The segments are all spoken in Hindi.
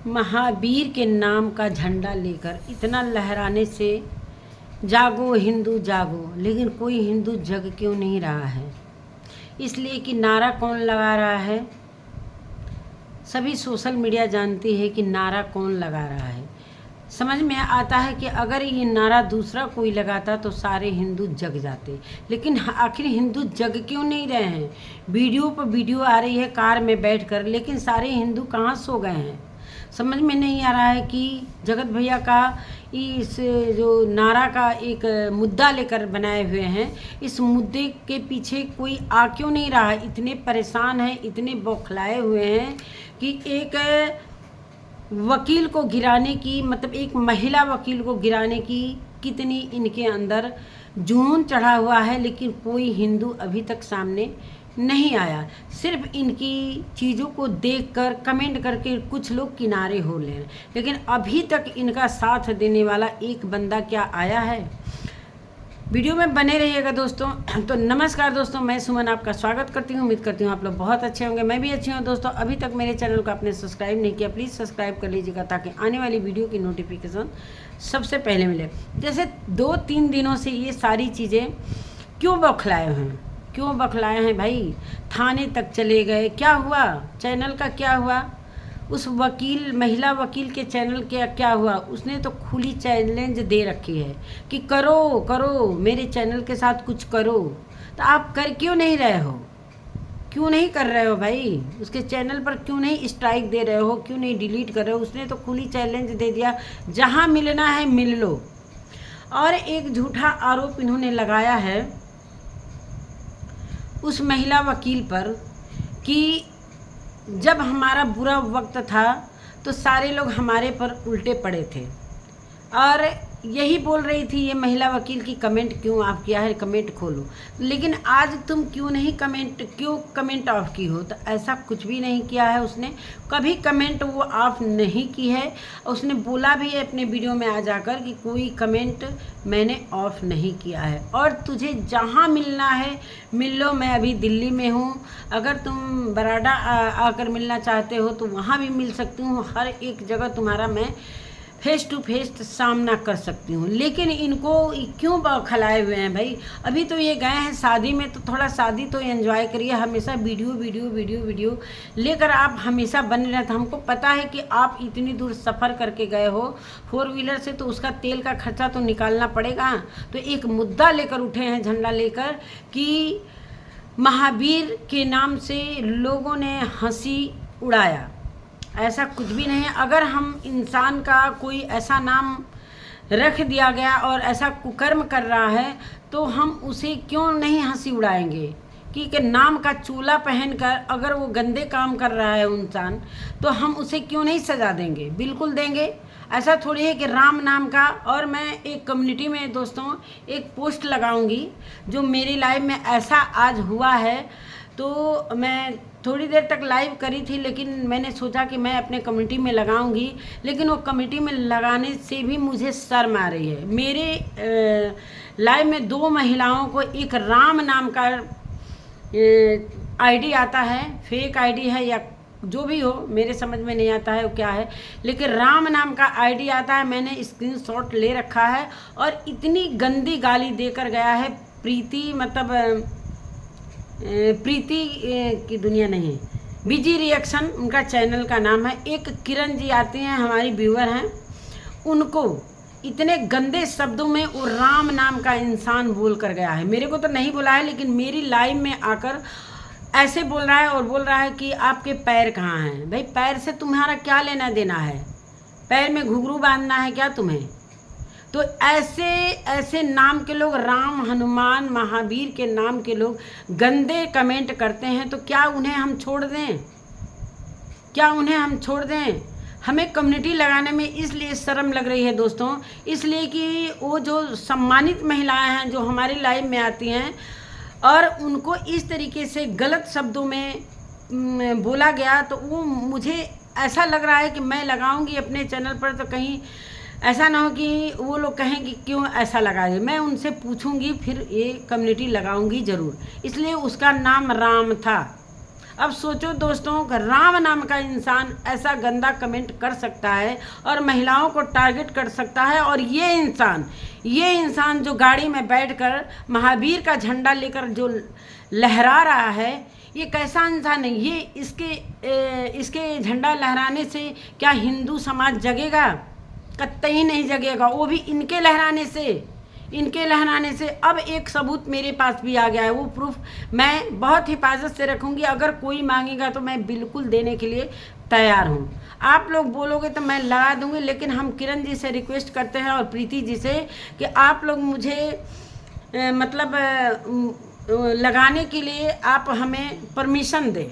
महावीर के नाम का झंडा लेकर इतना लहराने से जागो हिंदू जागो, लेकिन कोई हिंदू जग क्यों नहीं रहा है? इसलिए कि नारा कौन लगा रहा है? सभी सोशल मीडिया जानती है कि नारा कौन लगा रहा है। समझ में आता है कि अगर ये नारा दूसरा कोई लगाता तो सारे हिंदू जग जाते, लेकिन आखिर हिंदू जग क्यों नहीं रहे हैं? वीडियो पर वीडियो आ रही है कार में बैठकर, लेकिन सारे हिंदू कहाँ सो गए हैं? समझ में नहीं आ रहा है कि जगत भैया का इस जो नारा का एक मुद्दा लेकर बनाए हुए हैं, इस मुद्दे के पीछे कोई आ क्यों नहीं रहा है? इतने परेशान हैं, इतने बौखलाए हुए हैं कि एक वकील को गिराने की, मतलब एक महिला वकील को गिराने की कितनी इनके अंदर जुनून चढ़ा हुआ है, लेकिन कोई हिंदू अभी तक सामने नहीं आया। सिर्फ इनकी चीज़ों को देखकर कमेंट करके कुछ लोग किनारे हो ले, लेकिन अभी तक इनका साथ देने वाला एक बंदा क्या आया है? वीडियो में बने रहिएगा दोस्तों। तो नमस्कार दोस्तों, मैं सुमन आपका स्वागत करती हूँ। उम्मीद करती हूँ आप लोग बहुत अच्छे होंगे, मैं भी अच्छी हूँ। दोस्तों अभी तक मेरे चैनल को आपने सब्सक्राइब नहीं किया, प्लीज़ सब्सक्राइब कर लीजिएगा ताकि आने वाली वीडियो की नोटिफिकेशन सबसे पहले मिले। जैसे 2-3 दिनों से ये सारी चीज़ें क्यों बौखलाए हैं, क्यों बौखलाए हैं भाई? थाने तक चले गए, क्या हुआ? चैनल का क्या हुआ? उस वकील, महिला वकील के चैनल के क्या हुआ? उसने तो खुली चैलेंज दे रखी है कि करो करो, मेरे चैनल के साथ कुछ करो। तो आप कर क्यों नहीं रहे हो? क्यों नहीं कर रहे हो भाई? उसके चैनल पर क्यों नहीं स्ट्राइक दे रहे हो? क्यों नहीं डिलीट कर रहे हो? उसने तो खुली चैलेंज दे दिया, जहाँ मिलना है मिल लो। और एक झूठा आरोप इन्होंने लगाया है उस महिला वकील पर कि जब हमारा बुरा वक्त था तो सारे लोग हमारे पर उल्टे पड़े थे, और यही बोल रही थी ये महिला वकील की कमेंट क्यों ऑफ किया है, कमेंट खोलो। लेकिन आज तुम क्यों नहीं कमेंट ऑफ की हो? तो ऐसा कुछ भी नहीं किया है उसने, कभी कमेंट वो ऑफ नहीं की है। उसने बोला भी है अपने वीडियो में आ जाकर कि कोई कमेंट मैंने ऑफ नहीं किया है, और तुझे जहाँ मिलना है मिल लो। मैं अभी दिल्ली में हूँ, अगर तुम बराडा आकर मिलना चाहते हो तो वहाँ भी मिल सकती हूँ। हर एक जगह तुम्हारा मैं फेस टू फेस सामना कर सकती हूँ। लेकिन इनको क्यों बौखलाए हुए हैं भाई? अभी तो ये गए हैं शादी में, तो थोड़ा शादी तो एंजॉय करिए। हमेशा वीडियो वीडियो वीडियो वीडियो लेकर आप हमेशा बने रहते। हमको पता है कि आप इतनी दूर सफ़र करके गए हो 4 व्हीलर से, तो उसका तेल का खर्चा तो निकालना पड़ेगा। तो एक मुद्दा लेकर उठे हैं, झंडा लेकर, कि महावीर के नाम से लोगों ने हंसी उड़ाया। ऐसा कुछ भी नहीं है। अगर हम इंसान का कोई ऐसा नाम रख दिया गया और ऐसा कुकर्म कर रहा है तो हम उसे क्यों नहीं हंसी उड़ाएंगे? कि नाम का चोला पहनकर अगर वो गंदे काम कर रहा है इंसान, तो हम उसे क्यों नहीं सजा देंगे? बिल्कुल देंगे। ऐसा थोड़ी है कि राम नाम का। और मैं एक कम्युनिटी में दोस्तों एक पोस्ट लगाऊंगी जो मेरी लाइफ में ऐसा आज हुआ है। तो मैं थोड़ी देर तक लाइव करी थी, लेकिन मैंने सोचा कि मैं अपने कम्युनिटी में लगाऊंगी, लेकिन वो कम्युनिटी में लगाने से भी मुझे शर्म आ रही है। मेरे लाइव में 2 महिलाओं को एक राम नाम का आईडी आता है, फेक आईडी है या जो भी हो, मेरे समझ में नहीं आता है वो क्या है, लेकिन राम नाम का आईडी आता है। मैंने स्क्रीनशॉट ले रखा है, और इतनी गंदी गाली देकर गया है। प्रीति, मतलब प्रीति की दुनिया नहीं, बीजी रिएक्शन उनका चैनल का नाम है। एक किरण जी आती हैं, हमारी व्यूअर हैं, उनको इतने गंदे शब्दों में वो राम नाम का इंसान बोल कर गया है। मेरे को तो नहीं बोला है, लेकिन मेरी लाइव में आकर ऐसे बोल रहा है, और बोल रहा है कि आपके पैर कहाँ हैं? भाई पैर से तुम्हारा क्या लेना देना है? पैर में घुंघरू बांधना है क्या तुम्हें? तो ऐसे ऐसे नाम के लोग, राम, हनुमान, महावीर के नाम के लोग गंदे कमेंट करते हैं, तो क्या उन्हें हम छोड़ दें? क्या उन्हें हम छोड़ दें? हमें कम्युनिटी लगाने में इसलिए शर्म लग रही है दोस्तों, इसलिए कि वो जो सम्मानित महिलाएं हैं जो हमारी लाइव में आती हैं, और उनको इस तरीके से गलत शब्दों में बोला गया, तो वो मुझे ऐसा लग रहा है कि मैं लगाऊंगी अपने चैनल पर, तो कहीं ऐसा ना हो कि वो लोग कहें कि क्यों ऐसा लगा दे। मैं उनसे पूछूंगी, फिर ये कम्युनिटी लगाऊंगी ज़रूर। इसलिए उसका नाम राम था। अब सोचो दोस्तों, राम नाम का इंसान ऐसा गंदा कमेंट कर सकता है और महिलाओं को टारगेट कर सकता है, और ये इंसान जो गाड़ी में बैठकर महावीर का झंडा लेकर जो लहरा रहा है, ये कैसा इंसान है? ये इसके झंडा लहराने से क्या हिंदू समाज जगेगा? कतई नहीं जगेगा, वो भी इनके लहराने से। अब एक सबूत मेरे पास भी आ गया है, वो प्रूफ मैं बहुत हिफाजत से रखूँगी। अगर कोई मांगेगा तो मैं बिल्कुल देने के लिए तैयार हूँ। आप लोग बोलोगे तो मैं लगा दूँगी, लेकिन हम किरण जी से रिक्वेस्ट करते हैं और प्रीति जी से कि आप लोग मुझे लगाने के लिए आप हमें परमिशन दें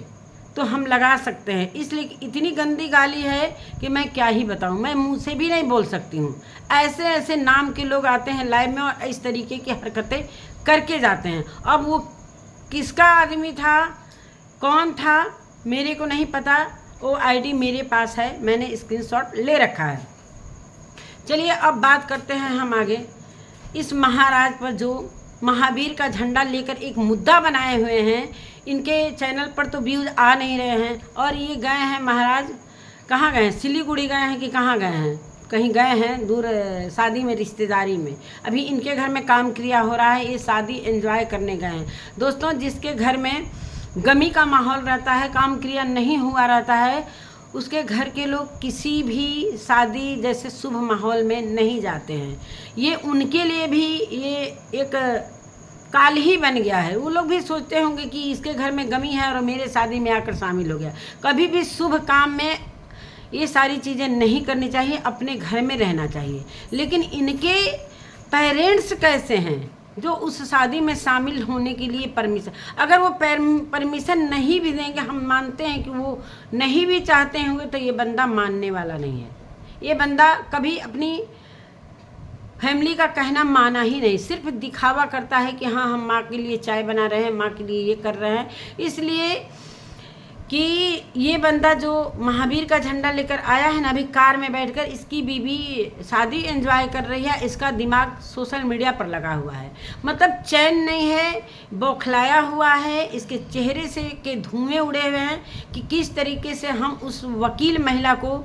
तो हम लगा सकते हैं। इसलिए इतनी गंदी गाली है कि मैं क्या ही बताऊं, मैं मुंह से भी नहीं बोल सकती हूं। ऐसे नाम के लोग आते हैं लाइव में और इस तरीके की हरकतें करके जाते हैं। अब वो किसका आदमी था, कौन था, मेरे को नहीं पता। वो आईडी मेरे पास है, मैंने स्क्रीनशॉट ले रखा है। चलिए अब बात करते हैं हम आगे। इस महाराज पर जो महावीर का झंडा लेकर एक मुद्दा बनाए हुए हैं, इनके चैनल पर तो व्यूज आ नहीं रहे हैं। और ये गए हैं महाराज, कहाँ गए हैं? सिलीगुड़ी गए हैं कि कहाँ गए हैं? कहीं गए हैं दूर शादी में, रिश्तेदारी में। अभी इनके घर में काम क्रिया हो रहा है, ये शादी एंजॉय करने गए हैं। दोस्तों, जिसके घर में गमी का माहौल रहता है, काम क्रिया नहीं हुआ रहता है, उसके घर के लोग किसी भी शादी जैसे शुभ माहौल में नहीं जाते हैं। ये उनके लिए भी ये एक काल ही बन गया है। वो लोग भी सोचते होंगे कि इसके घर में गमी है और मेरे शादी में आकर शामिल हो गया। कभी भी शुभ काम में ये सारी चीज़ें नहीं करनी चाहिए, अपने घर में रहना चाहिए। लेकिन इनके पेरेंट्स कैसे हैं जो उस शादी में शामिल होने के लिए परमिशन, अगर वो परमिशन नहीं भी देंगे, हम मानते हैं कि वो नहीं भी चाहते होंगे, तो ये बंदा मानने वाला नहीं है। ये बंदा कभी अपनी फैमिली का कहना माना ही नहीं, सिर्फ दिखावा करता है कि हाँ हम माँ के लिए चाय बना रहे हैं, माँ के लिए ये कर रहे हैं। इसलिए कि ये बंदा जो महावीर का झंडा लेकर आया है ना, अभी कार में बैठकर इसकी बीवी शादी एंजॉय कर रही है, इसका दिमाग सोशल मीडिया पर लगा हुआ है। मतलब चैन नहीं है, बौखलाया हुआ है, इसके चेहरे से के धुएं उड़े हुए हैं कि किस तरीके से हम उस वकील महिला को,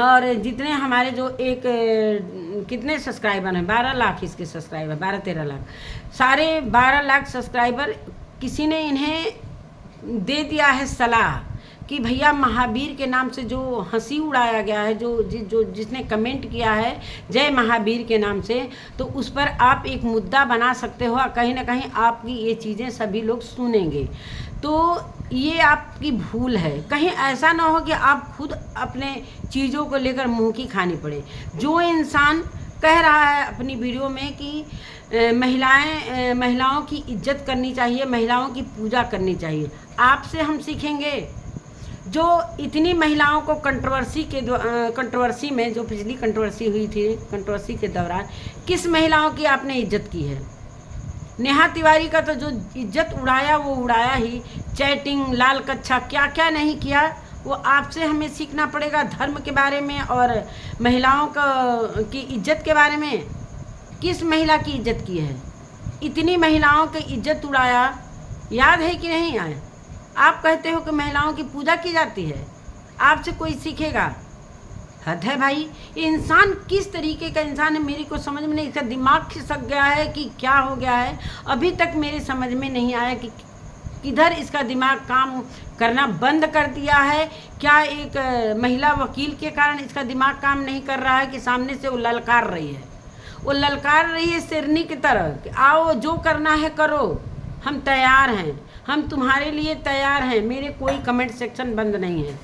और जितने हमारे जो एक कितने सब्सक्राइबर हैं, 12 लाख इसके सब्सक्राइबर, 12-13 लाख, सारे 12 लाख सब्सक्राइबर, किसी ने इन्हें दे दिया है सलाह कि भैया महावीर के नाम से जो हंसी उड़ाया गया है, जो जिसने कमेंट किया है जय महावीर के नाम से, तो उस पर आप एक मुद्दा बना सकते हो। कहीं ना कहीं आपकी ये चीज़ें सभी लोग सुनेंगे, तो ये आपकी भूल है। कहीं ऐसा ना हो कि आप खुद अपने चीज़ों को लेकर मुंह की खानी पड़े। जो इंसान कह रहा है अपनी वीडियो में कि महिलाओं की इज्जत करनी चाहिए, महिलाओं की पूजा करनी चाहिए, आपसे हम सीखेंगे। जो इतनी महिलाओं को कंट्रोवर्सी में, जो पिछली कंट्रोवर्सी हुई थी, कंट्रोवर्सी के दौरान किस महिलाओं की आपने इज्जत की है? नेहा तिवारी का तो जो इज्जत उड़ाया वो उड़ाया ही, चैटिंग, लाल कच्छा, क्या क्या नहीं किया, वो आपसे हमें सीखना पड़ेगा। धर्म के बारे में और महिलाओं की इज्जत के बारे में, किस महिला की इज्जत की है? इतनी महिलाओं की इज्जत उड़ाया, याद है कि नहीं आए? आप कहते हो कि महिलाओं की पूजा की जाती है, आपसे कोई सीखेगा? हद है भाई। ये इंसान किस तरीके का इंसान है, मेरे को समझ में नहीं, इसका दिमाग खिसक गया है कि क्या हो गया है, अभी तक मेरे समझ में नहीं आया कि किधर इसका दिमाग काम करना बंद कर दिया है। क्या एक महिला वकील के कारण इसका दिमाग काम नहीं कर रहा है कि सामने से वो ललकार रही है, वो ललकार रही है शेरनी की तरह कि आओ जो करना है करो, हम तैयार हैं, हम तुम्हारे लिए तैयार हैं, मेरे कोई कमेंट सेक्शन बंद नहीं है।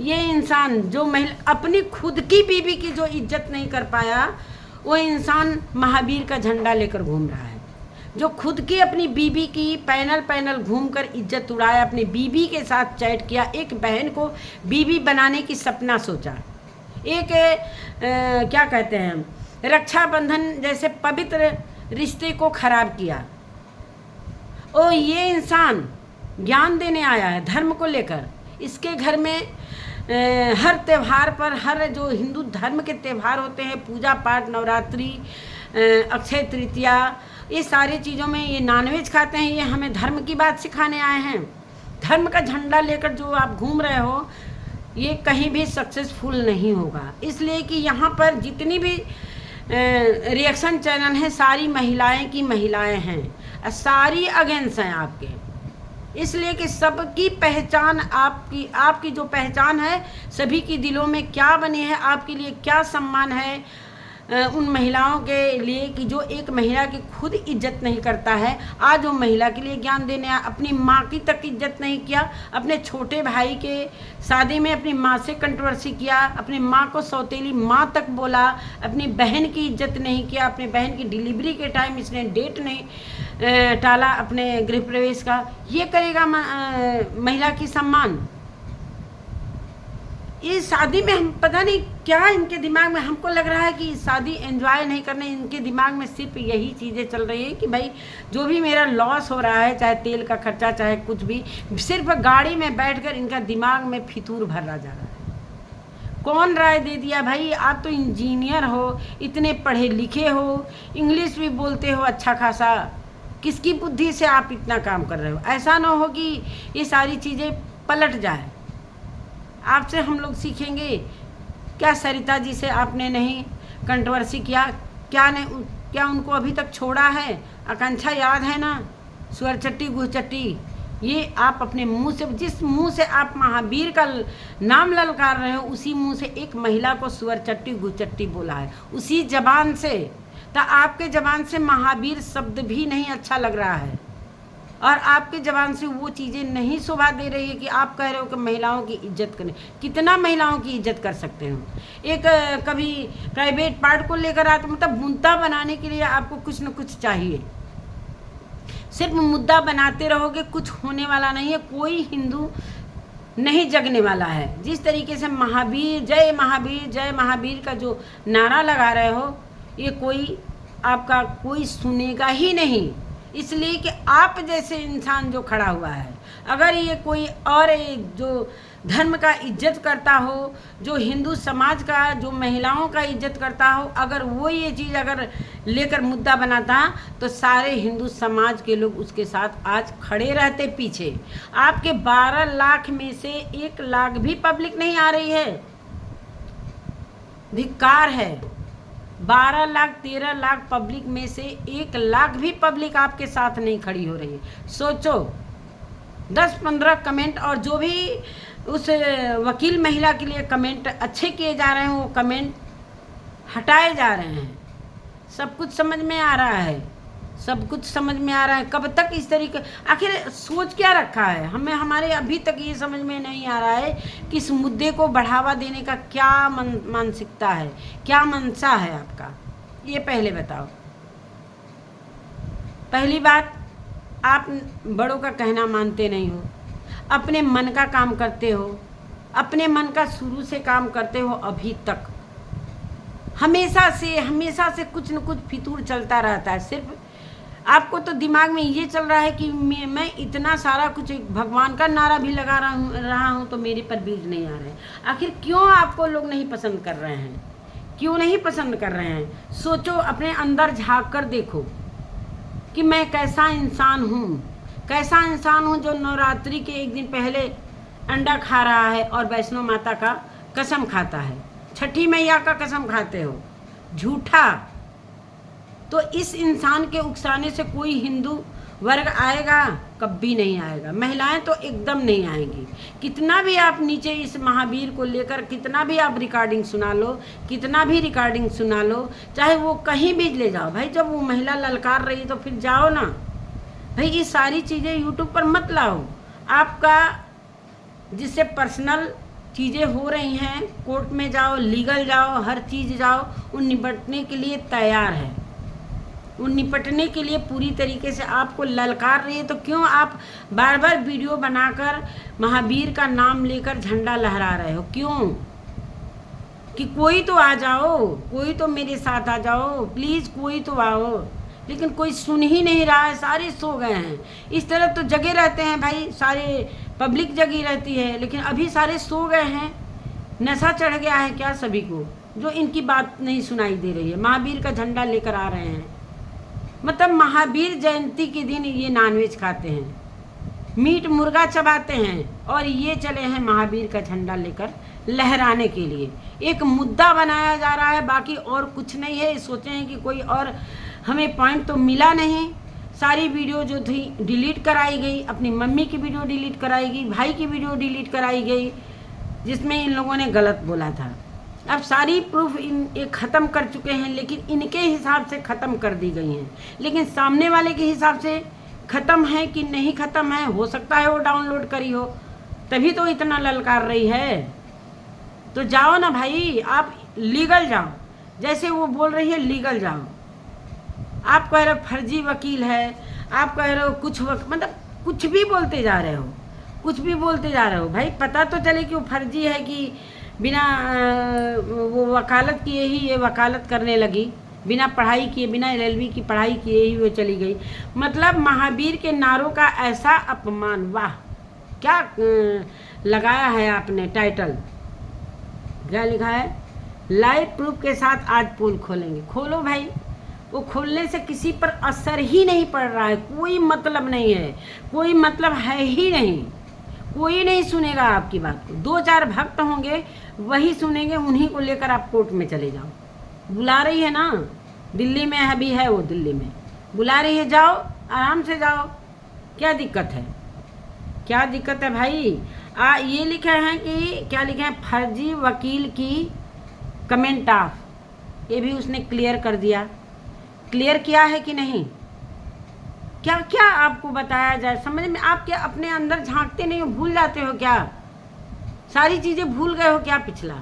ये इंसान जो महिला अपनी खुद की बीवी की जो इज्जत नहीं कर पाया, वो इंसान महावीर का झंडा लेकर घूम रहा है। जो खुद की अपनी बीवी की पैनल घूमकर इज्जत उड़ाया, अपनी बीवी के साथ चैट किया, एक बहन को बीवी बनाने की सपना सोचा, एक क्या कहते हैं, रक्षाबंधन जैसे पवित्र रिश्ते को खराब किया। और ये इंसान ज्ञान देने आया है धर्म को लेकर। इसके घर में हर त्यौहार पर, हर जो हिंदू धर्म के त्यौहार होते हैं, पूजा पाठ, नवरात्रि, अक्षय तृतीया, ये सारी चीज़ों में ये नॉनवेज खाते हैं। ये हमें धर्म की बात सिखाने आए हैं। धर्म का झंडा लेकर जो आप घूम रहे हो ये कहीं भी सक्सेसफुल नहीं होगा। इसलिए कि यहाँ पर जितनी भी रिएक्शन चैनल हैं सारी महिलाएं की महिलाएं हैं, सारी अगेंस्ट हैं आपके। इसलिए कि सबकी पहचान आपकी जो पहचान है सभी की दिलों में क्या बनी है, आपके लिए क्या सम्मान है उन महिलाओं के लिए कि जो एक महिला की खुद इज्जत नहीं करता है, आज वो महिला के लिए ज्ञान देने आया। अपनी माँ की तक इज्जत नहीं किया, अपने छोटे भाई के शादी में अपनी माँ से कंट्रोवर्सी किया, अपनी माँ को सौतेली माँ तक बोला, अपनी बहन की इज्जत नहीं किया, अपनी बहन की डिलीवरी के टाइम इसने डेट नहीं टाला अपने गृह प्रवेश का। ये करेगा महिला की सम्मान? इस शादी में हम पता नहीं क्या इनके दिमाग में, हमको लग रहा है कि शादी एंजॉय नहीं करने, इनके दिमाग में सिर्फ यही चीज़ें चल रही हैं कि भाई जो भी मेरा लॉस हो रहा है, चाहे तेल का खर्चा चाहे कुछ भी, सिर्फ गाड़ी में बैठकर इनका दिमाग में फितूर भरा जा रहा है। कौन राय दे दिया भाई? आप तो इंजीनियर हो, इतने पढ़े लिखे हो, इंग्लिश भी बोलते हो अच्छा खासा, किसकी बुद्धि से आप इतना काम कर रहे हो? ऐसा ना हो कि ये सारी चीज़ें पलट जाए। आपसे हम लोग सीखेंगे। क्या सरिता जी से आपने नहीं कंट्रोवर्सी किया? क्या उनको अभी तक छोड़ा है? आकांक्षा याद है ना? सुअर चट्टी गुहचट्टी, ये आप अपने मुंह से, जिस मुंह से आप महावीर का नाम ललकार रहे हो उसी मुंह से एक महिला को सुअर चट्टी गुहचट्टी बोला है, उसी जबान से। तो आपके जबान से महावीर शब्द भी नहीं अच्छा लग रहा है और आपके जबान से वो चीज़ें नहीं शोभा दे रही है कि आप कह रहे हो कि महिलाओं की इज्जत करें। कितना महिलाओं की इज्जत कर सकते हो? एक कभी प्राइवेट पार्ट को लेकर आते, मतलब मुद्दा बनाने के लिए आपको कुछ न कुछ चाहिए। सिर्फ मुद्दा बनाते रहोगे कुछ होने वाला नहीं है, कोई हिंदू नहीं जगने वाला है। जिस तरीके से महावीर जय महावीर का जो नारा लगा रहे हो, ये कोई आपका कोई सुनेगा ही नहीं। इसलिए कि आप जैसे इंसान जो खड़ा हुआ है, अगर ये कोई और जो धर्म का इज्जत करता हो, जो हिंदू समाज का, जो महिलाओं का इज्जत करता हो, अगर वो ये चीज़ अगर लेकर मुद्दा बनाता तो सारे हिंदू समाज के लोग उसके साथ आज खड़े रहते पीछे। आपके 12 लाख में से 1 लाख भी पब्लिक नहीं आ रही है। धिक्कार है। 12 लाख 13 लाख पब्लिक में से 1 लाख भी पब्लिक आपके साथ नहीं खड़ी हो रही है। सोचो, 10-15 कमेंट और जो भी उस वकील महिला के लिए कमेंट अच्छे किए जा रहे हैं वो कमेंट हटाए जा रहे हैं। सब कुछ समझ में आ रहा है, सब कुछ समझ में आ रहा है। कब तक इस तरीके, आखिर सोच क्या रखा है? हमारे अभी तक ये समझ में नहीं आ रहा है कि इस मुद्दे को बढ़ावा देने का क्या मानसिकता है, क्या मंशा है आपका, ये पहले बताओ। पहली बात, आप बड़ों का कहना मानते नहीं हो, अपने मन का काम करते हो, अपने मन का शुरू से काम करते हो अभी तक। हमेशा से कुछ न कुछ फितूर चलता रहता है। सिर्फ आपको तो दिमाग में ये चल रहा है कि मैं इतना सारा कुछ, भगवान का नारा भी लगा रहा हूँ तो मेरे पर बीज नहीं आ रहे हैं। आखिर क्यों आपको लोग नहीं पसंद कर रहे हैं? क्यों नहीं पसंद कर रहे हैं? सोचो, अपने अंदर झांक कर देखो कि मैं कैसा इंसान हूँ जो नवरात्रि के एक दिन पहले अंडा खा रहा है और वैष्णो माता का कसम खाता है, छठी मैया का कसम खाते हो, झूठा। तो इस इंसान के उकसाने से कोई हिंदू वर्ग आएगा? कभी नहीं आएगा। महिलाएं तो एकदम नहीं आएंगी। कितना भी आप नीचे इस महावीर को लेकर कितना भी आप रिकॉर्डिंग सुना लो, चाहे वो कहीं भी ले जाओ भाई। जब वो महिला ललकार रही तो फिर जाओ ना भाई। ये सारी चीज़ें यूट्यूब पर मत लाओ। आपका जिससे पर्सनल चीज़ें हो रही हैं, कोर्ट में जाओ, लीगल जाओ, हर चीज़ जाओ, उन निपटने के लिए तैयार है। उन निपटने के लिए पूरी तरीके से आपको ललकार रही है। तो क्यों आप बार बार वीडियो बनाकर महावीर का नाम लेकर झंडा लहरा रहे हो? क्यों? कि कोई तो आ जाओ, कोई तो मेरे साथ आ जाओ, प्लीज़ कोई तो आओ। लेकिन कोई सुन ही नहीं रहा है, सारे सो गए हैं। इस तरह तो जगे रहते हैं भाई, सारे पब्लिक जगी रहती है, लेकिन अभी सारे सो गए हैं। नशा चढ़ गया है क्या सभी को, जो इनकी बात नहीं सुनाई दे रही है? महावीर का झंडा लेकर आ रहे हैं, मतलब महावीर जयंती के दिन ये नॉनवेज खाते हैं। मीट मुर्गा चबाते हैं और ये चले हैं महावीर का झंडा लेकर लहराने के लिए। एक मुद्दा बनाया जा रहा है, बाकी और कुछ नहीं है। सोचे हैं कि कोई और हमें पॉइंट तो मिला नहीं। सारी वीडियो जो थी डिलीट कराई गई, अपनी मम्मी की वीडियो डिलीट कराई गई, भाई की वीडियो डिलीट कराई गई जिसमें इन लोगों ने गलत बोला था। अब सारी प्रूफ ये ख़त्म कर चुके हैं, लेकिन इनके हिसाब से ख़त्म कर दी गई हैं। लेकिन सामने वाले के हिसाब से ख़त्म है कि नहीं ख़त्म है, हो सकता है वो डाउनलोड करी हो, तभी तो इतना ललकार रही है। तो जाओ ना भाई, आप लीगल जाओ, जैसे वो बोल रही है लीगल जाओ। आप कह रहे हो फर्जी वकील है, आप कह रहे हो कुछ मतलब कुछ भी बोलते जा रहे हो, कुछ भी बोलते जा रहे हो। भाई पता तो चले कि वो फर्जी है कि बिना वो वकालत किए ही ये वकालत करने लगी, बिना पढ़ाई किए, बिना एलएलबी की पढ़ाई किए ही वो चली गई। मतलब महावीर के नारों का ऐसा अपमान, वाह क्या लगाया है आपने टाइटल, क्या लिखा है, लाइव प्रूफ के साथ आज पोल खोलेंगे। खोलो भाई, वो खोलने से किसी पर असर ही नहीं पड़ रहा है, कोई मतलब नहीं है, कोई मतलब है ही नहीं, कोई नहीं सुनेगा आपकी बात को। 2-4 भक्त होंगे वही सुनेंगे, उन्हीं को लेकर आप कोर्ट में चले जाओ। बुला रही है ना, दिल्ली में अभी है वो, दिल्ली में बुला रही है, जाओ आराम से जाओ, क्या दिक्कत है, क्या दिक्कत है भाई। ये लिखे हैं कि क्या लिखे हैं, फर्जी वकील की कमेंट ऑफ, ये भी उसने क्लियर कर दिया। क्लियर किया है कि नहीं, क्या क्या आपको बताया जाए, समझ में आप क्या अपने अंदर झांकते नहीं हो, भूल जाते हो क्या, सारी चीज़ें भूल गए हो क्या पिछला।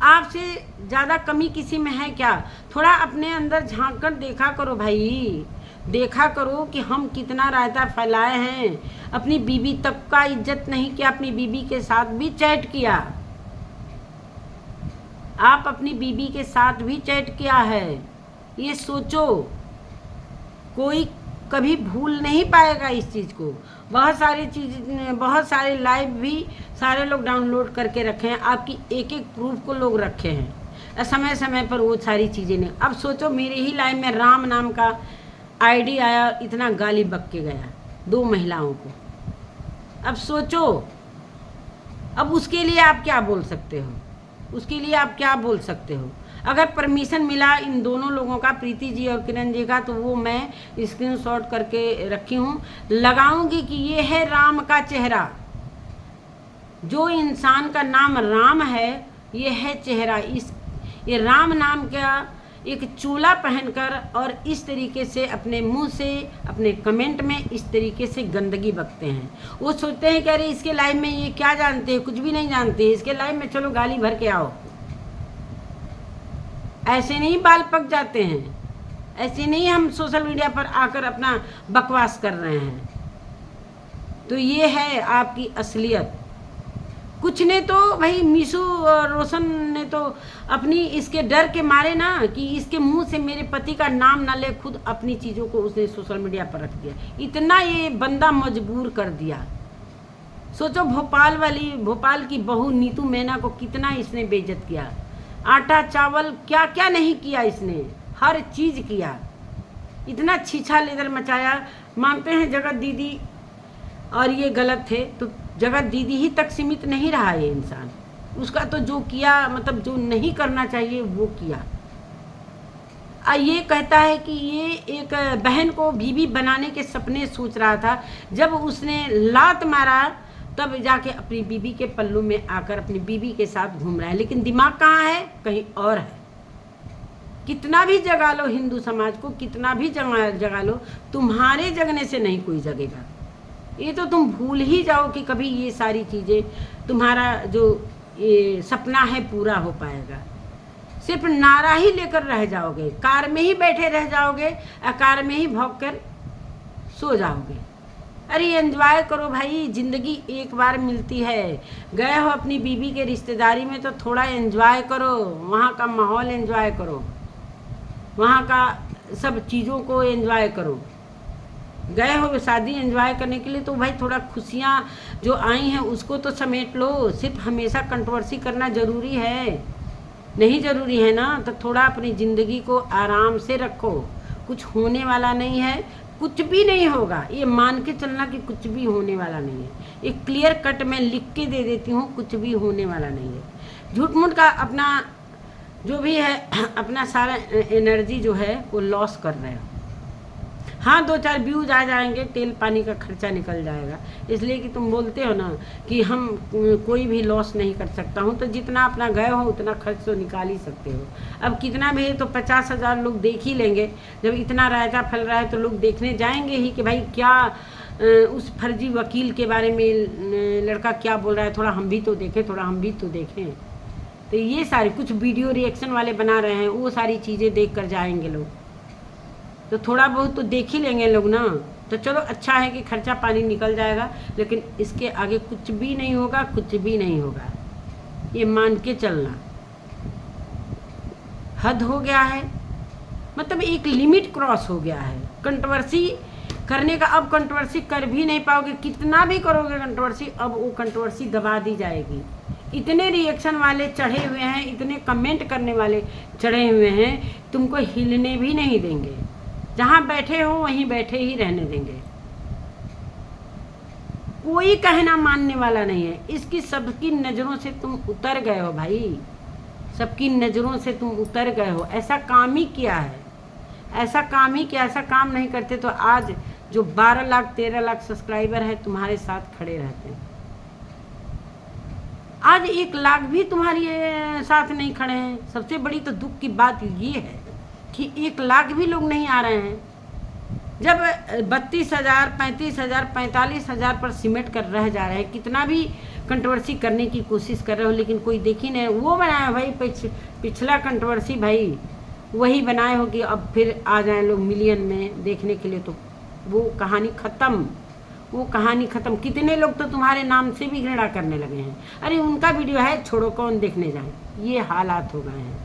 आपसे ज़्यादा कमी किसी में है क्या, थोड़ा अपने अंदर झांक कर देखा करो भाई, देखा करो कि हम कितना रायता फैलाए हैं। अपनी बीबी तक का इज्जत नहीं किया, अपनी बीबी के साथ भी चैट किया, आप अपनी बीबी के साथ भी चैट किया है, ये सोचो। कोई कभी भूल नहीं पाएगा इस चीज़ को। बहुत सारी चीज़, बहुत सारे लाइव भी सारे लोग डाउनलोड करके रखे हैं, आपकी एक एक प्रूफ को लोग रखे हैं, समय समय पर वो सारी चीज़ें नहीं। अब सोचो मेरे ही लाइव में राम नाम का आईडी आया, इतना गाली बक के गया 2 महिलाओं को। अब सोचो, अब उसके लिए आप क्या बोल सकते हो, उसके लिए आप क्या बोल सकते हो। अगर परमिशन मिला इन दोनों लोगों का, प्रीति जी और किरण जी का, तो वो मैं स्क्रीनशॉट करके रखी हूँ, लगाऊंगी कि ये है राम का चेहरा, जो इंसान का नाम राम है ये है चेहरा। ये राम नाम का एक चोला पहनकर और इस तरीके से अपने मुंह से अपने कमेंट में इस तरीके से गंदगी बकते हैं। वो सोचते हैं कि अरे इसके लाइव में ये क्या जानते हैं, कुछ भी नहीं जानते, इसके लाइव में चलो गाली भर के आओ। ऐसे नहीं बाल पक जाते हैं, ऐसे नहीं हम सोशल मीडिया पर आकर अपना बकवास कर रहे हैं। तो ये है आपकी असलियत। कुछ ने तो भाई मीशू और रोशन ने तो अपनी इसके डर के मारे ना कि इसके मुंह से मेरे पति का नाम ना ले, खुद अपनी चीज़ों को उसने सोशल मीडिया पर रख दिया। इतना ये बंदा मजबूर कर दिया। सोचो भोपाल की बहू नीतू मैना को कितना इसने बेइज्जत किया, आटा चावल क्या क्या नहीं किया इसने, हर चीज़ किया, इतना छीछा लेदर मचाया। मानते हैं जगत दीदी और ये गलत थे, तो जगत दीदी ही तक सीमित नहीं रहा ये इंसान, उसका तो जो किया, मतलब जो नहीं करना चाहिए वो किया। ये कहता है कि ये एक बहन को बीबी बनाने के सपने सोच रहा था, जब उसने लात मारा तब जाके अपनी बीबी के पल्लू में आकर अपनी बीबी के साथ घूम रहा है, लेकिन दिमाग कहाँ है, कहीं और है। कितना भी जगा लो हिंदू समाज को, कितना भी जगा लो, तुम्हारे जगने से नहीं कोई जगेगा। ये तो तुम भूल ही जाओ कि कभी ये सारी चीज़ें, तुम्हारा जो ये सपना है पूरा हो पाएगा। सिर्फ नारा ही लेकर रह जाओगे, कार में ही बैठे रह जाओगे, कार में ही भौंक कर सो जाओगे। अरे एंजॉय करो भाई, ज़िंदगी एक बार मिलती है। गए हो अपनी बीबी के रिश्तेदारी में तो थोड़ा एंजॉय करो, वहाँ का माहौल एंजॉय करो, वहाँ का सब चीज़ों को एंजॉय करो। गए हो शादी एंजॉय करने के लिए तो भाई थोड़ा खुशियाँ जो आई हैं उसको तो समेट लो। सिर्फ हमेशा कंट्रोवर्सी करना ज़रूरी है? नहीं ज़रूरी है ना। तो थोड़ा अपनी ज़िंदगी को आराम से रखो, कुछ होने वाला नहीं है, कुछ भी नहीं होगा, ये मान के चलना कि कुछ भी होने वाला नहीं है। एक क्लियर कट मैं लिख के दे देती हूँ, कुछ भी होने वाला नहीं है। झूठ मूठ का अपना जो भी है अपना सारा एनर्जी जो है वो लॉस कर रहे हो। हाँ 2-4 व्यूज आ जाएंगे, तेल पानी का खर्चा निकल जाएगा, इसलिए कि तुम बोलते हो ना कि हम कोई भी लॉस नहीं कर सकता हूँ, तो जितना अपना गए हो उतना खर्च तो निकाल ही सकते हो। अब कितना भी है तो 50,000 लोग देख ही लेंगे। जब इतना रायता फैल रहा है तो लोग देखने जाएंगे ही कि भाई क्या उस फर्जी वकील के बारे में लड़का क्या बोल रहा है, थोड़ा हम भी तो देखें, थोड़ा हम भी तो देखें। तो ये सारे कुछ वीडियो रिएक्शन वाले बना रहे हैं, वो सारी चीज़ें देख कर जाएंगे लोग, तो थोड़ा बहुत तो देख ही लेंगे लोग ना। तो चलो अच्छा है कि खर्चा पानी निकल जाएगा, लेकिन इसके आगे कुछ भी नहीं होगा, कुछ भी नहीं होगा, ये मान के चलना। हद हो गया है, मतलब एक लिमिट क्रॉस हो गया है कंट्रोवर्सी करने का। अब कंट्रोवर्सी कर भी नहीं पाओगे, कितना भी करोगे कंट्रोवर्सी, अब वो कंट्रोवर्सी दबा दी जाएगी। इतने रिएक्शन वाले चढ़े हुए हैं, इतने कमेंट करने वाले चढ़े हुए हैं, तुमको हिलने भी नहीं देंगे। जहाँ बैठे हो वहीं बैठे ही रहने देंगे, कोई कहना मानने वाला नहीं है। इसकी सबकी नज़रों से तुम उतर गए हो भाई, सबकी नज़रों से तुम उतर गए हो। ऐसा काम ही किया है, ऐसा काम ही किया। ऐसा काम नहीं करते तो आज जो 12 लाख 13 लाख सब्सक्राइबर है तुम्हारे साथ खड़े रहते हैं। आज 1 लाख भी तुम्हारे साथ नहीं खड़े हैं। सबसे बड़ी तो दुख की बात ये है कि 1 लाख भी लोग नहीं आ रहे हैं। जब 32,000 35,000 45,000 पर सिमट कर रह जा रहे हैं, कितना भी कंट्रोवर्सी करने की कोशिश कर रहे हो, लेकिन कोई देख ही नहीं। वो बनाया भाई पिछला कंट्रोवर्सी भाई वही बनाए हो कि अब फिर आ जाए लोग मिलियन में देखने के लिए, तो वो कहानी ख़त्म, वो कहानी ख़त्म। कितने लोग तो तुम्हारे नाम से भी घृणा करने लगे हैं, अरे उनका वीडियो है छोड़ो, कौन देखने जाए। ये हालात हो गए हैं,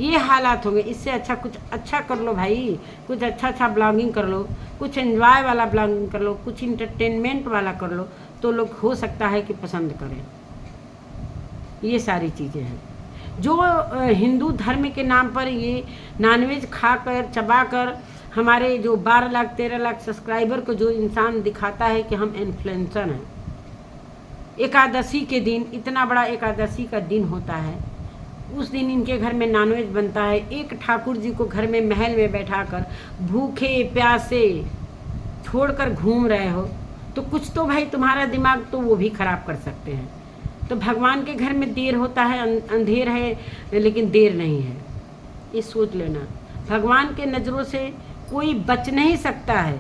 ये हालात होंगे। इससे अच्छा कुछ अच्छा कर लो भाई, कुछ अच्छा ब्लॉगिंग कर लो, कुछ एंजॉय वाला ब्लॉगिंग कर लो, कुछ इंटरटेनमेंट वाला कर लो, तो लोग हो सकता है कि पसंद करें। ये सारी चीज़ें हैं जो हिंदू धर्म के नाम पर ये नॉनवेज खाकर चबाकर हमारे जो 12 लाख 13 लाख सब्सक्राइबर को जो इंसान दिखाता है कि हम इन्फ्लुएंसर हैं। एकादशी के दिन, इतना बड़ा एकादशी का दिन होता है, उस दिन इनके घर में नॉनवेज बनता है। एक ठाकुर जी को घर में महल में बैठाकर भूखे प्यासे छोड़कर घूम रहे हो, तो कुछ तो भाई तुम्हारा दिमाग तो वो भी खराब कर सकते हैं। तो भगवान के घर में देर होता है, अंधेर है लेकिन देर नहीं है, ये सोच लेना। भगवान के नज़रों से कोई बच नहीं सकता है।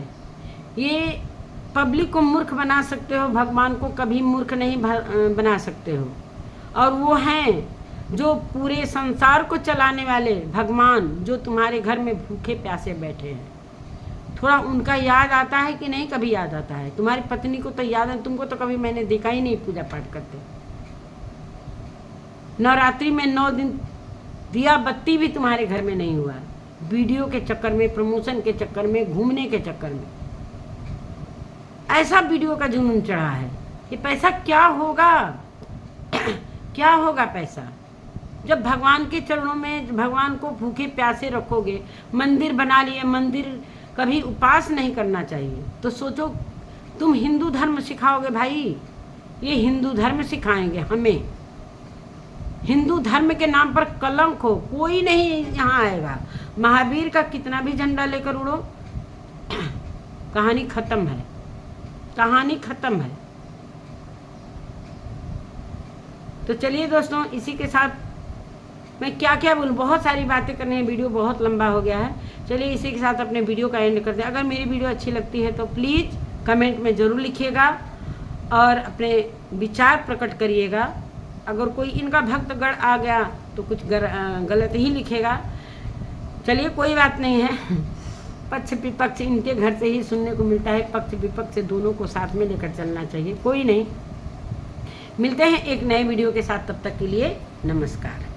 ये पब्लिक को मूर्ख बना सकते हो, भगवान को कभी मूर्ख नहीं बना सकते हो। और वो हैं जो पूरे संसार को चलाने वाले भगवान, जो तुम्हारे घर में भूखे प्यासे बैठे हैं। थोड़ा उनका याद आता है कि नहीं? कभी याद आता है। तुम्हारी पत्नी को तो याद है, तुमको तो कभी मैंने देखा ही नहीं पूजा पाठ करते। नवरात्रि में 9 दिन दिया बत्ती भी तुम्हारे घर में नहीं हुआ, वीडियो के चक्कर में, प्रमोशन के चक्कर में, घूमने के चक्कर में। ऐसा वीडियो का जुनून चढ़ा है। ये पैसा क्या होगा क्या होगा पैसा? जब भगवान के चरणों में भगवान को भूखे प्यासे रखोगे, मंदिर बना लिए, मंदिर कभी उपास नहीं करना चाहिए। तो सोचो तुम हिंदू धर्म सिखाओगे भाई, ये हिंदू धर्म सिखाएंगे हमें। हिंदू धर्म के नाम पर कलंक हो, कोई नहीं यहाँ आएगा। महावीर का कितना भी झंडा लेकर उड़ो, कहानी खत्म है, कहानी खत्म है। तो चलिए दोस्तों, इसी के साथ मैं क्या क्या बोलूँ, बहुत सारी बातें करनी है, वीडियो बहुत लंबा हो गया है। चलिए इसी के साथ अपने वीडियो का एंड करते हैं। अगर मेरी वीडियो अच्छी लगती है तो प्लीज़ कमेंट में ज़रूर लिखिएगा और अपने विचार प्रकट करिएगा। अगर कोई इनका भक्तगण आ गया तो कुछ गलत ही लिखेगा। चलिए कोई बात नहीं है, पक्ष विपक्ष इनके घर से ही सुनने को मिलता है। पक्ष विपक्ष से दोनों को साथ में लेकर चलना चाहिए। कोई नहीं, मिलते हैं एक नए वीडियो के साथ, तब तक के लिए नमस्कार।